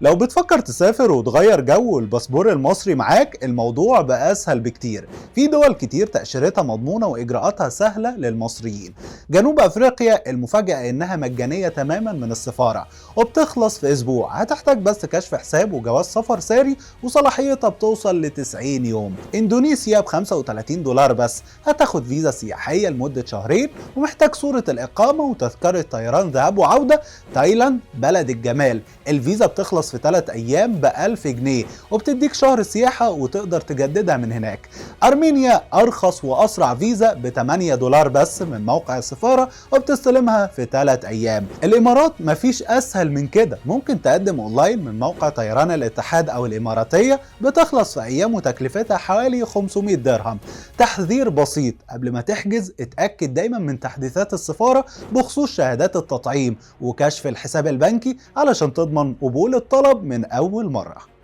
لو بتفكر تسافر وتغير جو والباسبور المصري معاك، الموضوع بقى أسهل بكتير. في دول كتير تأشيرتها مضمونة وإجراءاتها سهلة للمصريين. جنوب أفريقيا المفاجأة إنها مجانية تماما من السفارة وبتخلص في أسبوع. هتحتاج بس كشف حساب وجواز سفر ساري وصلاحيتها بتوصل ل 90 يوم. إندونيسيا ب 35 دولار بس هتاخد فيزا سياحية لمدة شهرين ومحتاج صورة الإقامة وتذكرة طيران ذهاب وعودة. تايلاند بلد الجمال، الفيزا بتخلص في 3 أيام ب 1000 جنيه وبتديك شهر سياحة وتقدر تجددها من هناك. أرمينيا أرخص وأسرع فيزا ب 8 دولار بس من موقع السفارة وبتستلمها في 3 أيام. الإمارات مفيش أسهل من كده، ممكن تقدم أونلاين من موقع طيران الاتحاد أو الإماراتية، بتخلص في أيام وتكلفتها حوالي 500 درهم. تحذير بسيط قبل ما تحجز، اتأكد دايما من تحديثات السفارة بخصوص شهادات التطعيم وكشف الحساب البنكي علشان تضمن قبول الطلب من أول مرة.